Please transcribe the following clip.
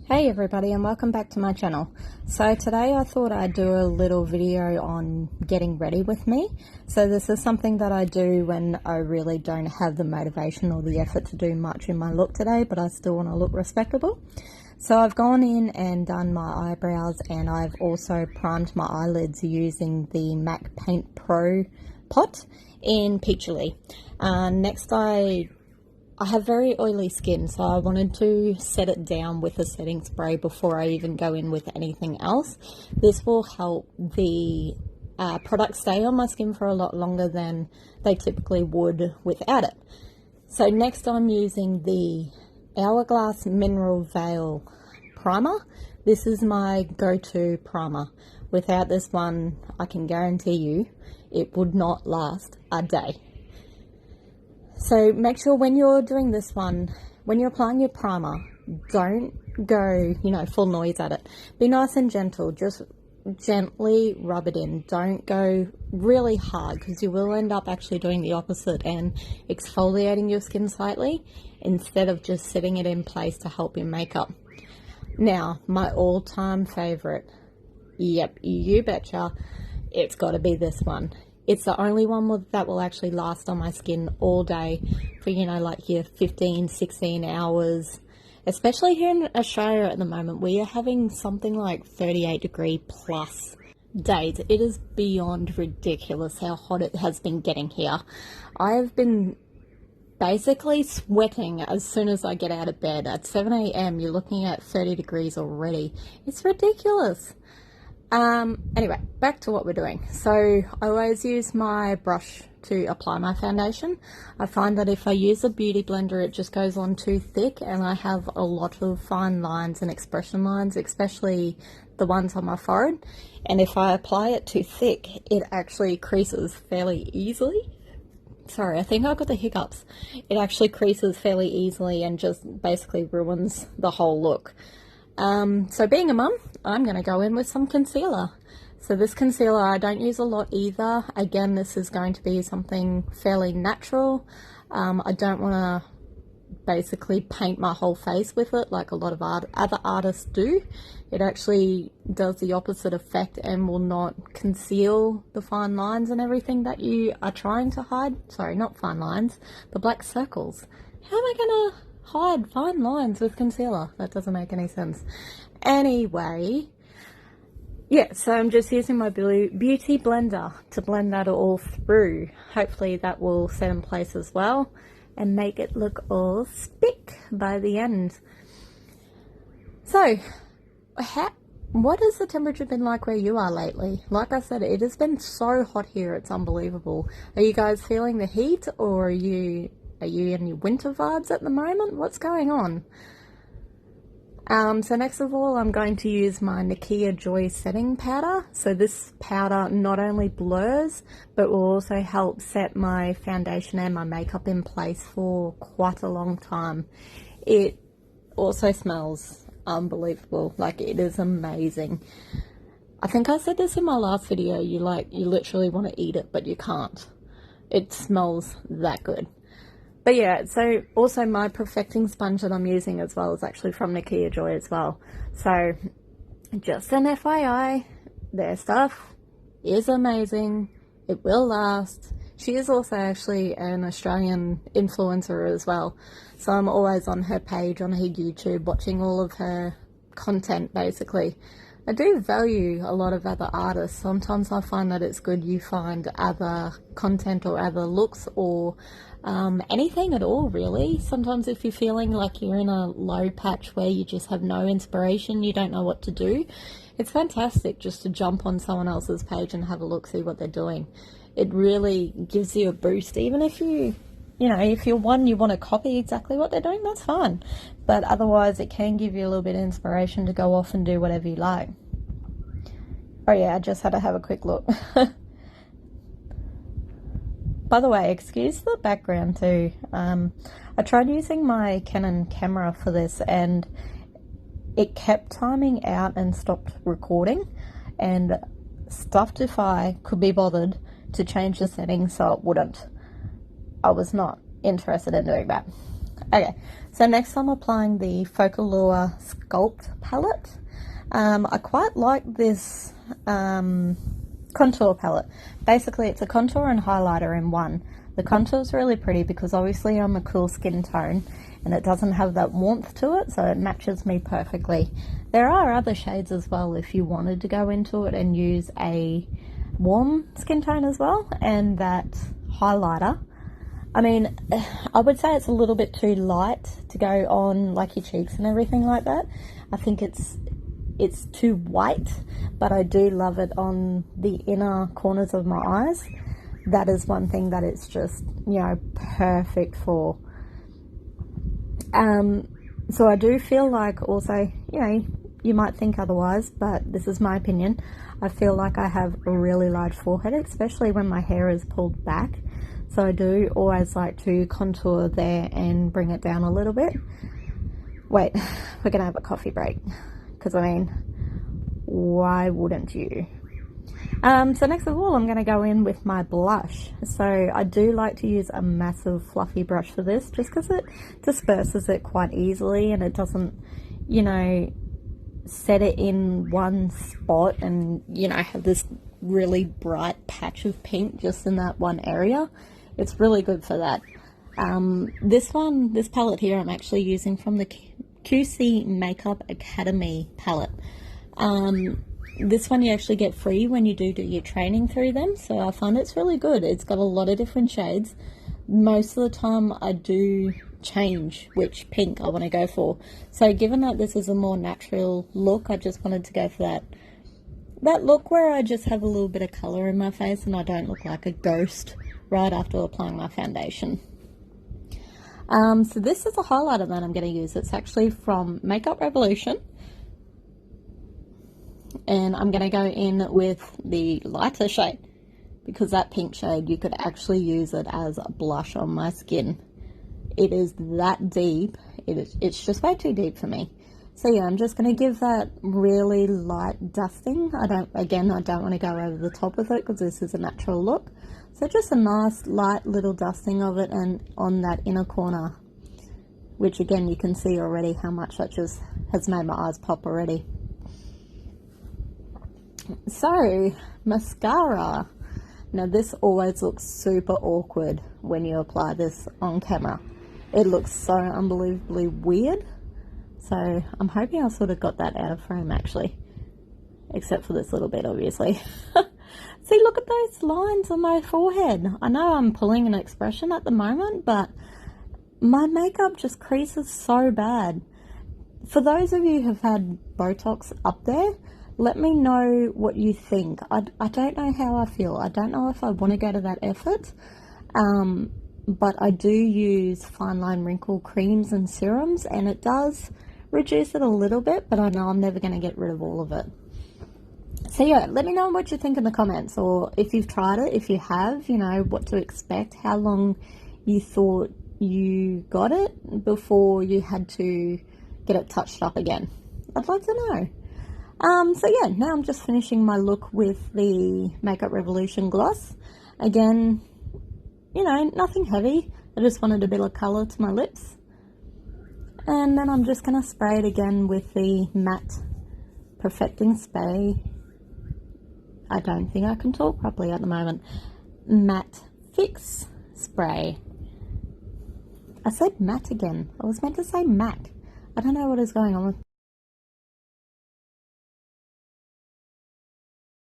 Hey everybody, and welcome back to my channel. So today I thought I'd do a little video on getting ready with me. So this is something that I do when I really don't have the motivation or the effort to do much in my look today, but I still want to look respectable. So I've gone in and done my eyebrows, and I've also primed my eyelids using the MAC Paint Pro pot in Peachly. Next I have very oily skin, so I wanted to set it down with a setting spray before I even go in with anything else. This will help the products stay on my skin for a lot longer than they typically would without it. So next I'm using the Hourglass Mineral Veil Primer. This is my go-to primer. Without this one, I can guarantee you it would not last a day. So make sure when you're doing this one, when you're applying your primer, don't go, full noise at it. Be nice and gentle. Just gently rub it in. Don't go really hard, because you will end up actually doing the opposite and exfoliating your skin slightly instead of just setting it in place to help your makeup. Now, my all-time favorite. Yep, you betcha. It's got to be this one. It's the only one that will actually last on my skin all day for, like your 15, 16 hours. Especially here in Australia at the moment, we are having something like 38-degree plus days. It is beyond ridiculous how hot it has been getting here. I have been basically sweating as soon as I get out of bed. At 7 a.m. you're looking at 30 degrees already. It's ridiculous. Anyway, back to what we're doing. So I always use my brush to apply my foundation. I find that if I use a beauty blender, it just goes on too thick, and I have a lot of fine lines and expression lines, especially the ones on my forehead. And if I apply it too thick, it actually creases fairly easily. Sorry, I think I've got the hiccups. It actually creases fairly easily and just basically ruins the whole look. So being a mum, I'm going to go in with some concealer. So this concealer I don't use a lot either. Again, this is going to be something fairly natural. I don't want to basically paint my whole face with it like a lot of other artists do. It actually does the opposite effect and will not conceal the fine lines and everything that you are trying to hide. Sorry, not fine lines, the black circles. How am I going to hide fine lines with concealer? That doesn't make any sense. Anyway, yeah, so I'm just using my beauty blender to blend that all through. Hopefully that will set in place as well and make it look all spick by the end. So, what has the temperature been like where you are lately? Like I said, it has been so hot here, it's unbelievable. Are you guys feeling the heat, or are you in your winter vibes at the moment? What's going on? So next of all, I'm going to use my Nakia Joy setting powder. So this powder not only blurs, but will also help set my foundation and my makeup in place for quite a long time. It also smells unbelievable. Like, it is amazing. I think I said this in my last video. You literally want to eat it, but you can't. It smells that good. But yeah, so also my perfecting sponge that I'm using as well is actually from Nakia Joy as well. So just an FYI, their stuff is amazing. It will last. She is also actually an Australian influencer as well. So I'm always on her page, on her YouTube, watching all of her content basically. I do value a lot of other artists. Sometimes I find that it's good you find other content or other looks or anything at all, really. Sometimes if you're feeling like you're in a low patch where you just have no inspiration, you don't know what to do, it's fantastic just to jump on someone else's page and have a look, see what they're doing. It really gives you a boost. Even if if you're one, you want to copy exactly what they're doing, that's fine. But otherwise, it can give you a little bit of inspiration to go off and do whatever you like. Oh yeah, I just had to have a quick look. By the way, excuse the background too. I tried using my Canon camera for this, and it kept timing out and stopped recording, and stuffed if I could be bothered to change the settings so it wouldn't. I was not interested in doing that. Okay, so next I'm applying the Focallure Sculpt palette. I quite like this contour palette. Basically, it's a contour and highlighter in one. The contour is really pretty because obviously I'm a cool skin tone and it doesn't have that warmth to it, so it matches me perfectly. There are other shades as well if you wanted to go into it and use a warm skin tone as well, and that highlighter. I mean, I would say it's a little bit too light to go on like your cheeks and everything like that. I think it's too white, but I do love it on the inner corners of my eyes. That is one thing that it's just, you know, perfect for. So I do feel like also, you know, you might think otherwise, but this is my opinion. I feel like I have a really large forehead, especially when my hair is pulled back. So I do always like to contour there and bring it down a little bit. Wait, we're gonna have a coffee break, because I mean, why wouldn't you? So next of all, I'm going to go in with my blush. So I do like to use a massive fluffy brush for this, just because it disperses it quite easily and it doesn't, you know, set it in one spot and, you know, have this really bright patch of pink just in that one area. It's really good for that. This palette here, I'm actually using from the QC Makeup Academy palette. This one you actually get free when you do your training through them, so I find it's really good. It's got a lot of different shades. Most of the time I do change which pink I want to go for. So given that this is a more natural look, I just wanted to go for that look where I just have a little bit of colour in my face and I don't look like a ghost right after applying my foundation. So this is a highlighter that I'm going to use. It's actually from Makeup Revolution. And I'm going to go in with the lighter shade, because that pink shade, you could actually use it as a blush on my skin. It is that deep. It's just way too deep for me. So yeah, I'm just going to give that really light dusting. I don't want to go over the top with it because this is a natural look. So just a nice light little dusting of it and on that inner corner, which again, you can see already how much that just has made my eyes pop already. So, mascara. Now this always looks super awkward when you apply this on camera. It looks so unbelievably weird. So I'm hoping I sort of got that out of frame actually. Except for this little bit, obviously. See, look at those lines on my forehead. I know I'm pulling an expression at the moment, but my makeup just creases so bad. For those of you who have had Botox up there, let me know what you think. I don't know how I feel. I don't know if I want to go to that effort. But I do use fine line wrinkle creams and serums, and it does reduce it a little bit, but I know I'm never going to get rid of all of it. So yeah, let me know what you think in the comments, or if you've tried it, if you have, you know, what to expect, how long you thought you got it before you had to get it touched up again. I'd like to know. So yeah, now I'm just finishing my look with the Makeup Revolution gloss. Again, you know, nothing heavy. I just wanted a bit of colour to my lips. And then I'm just going to spray it again with the Matte Perfecting Spray. I don't think I can talk properly at the moment. Matte Fix Spray. I said matte again. I was meant to say matte. I don't know what is going on with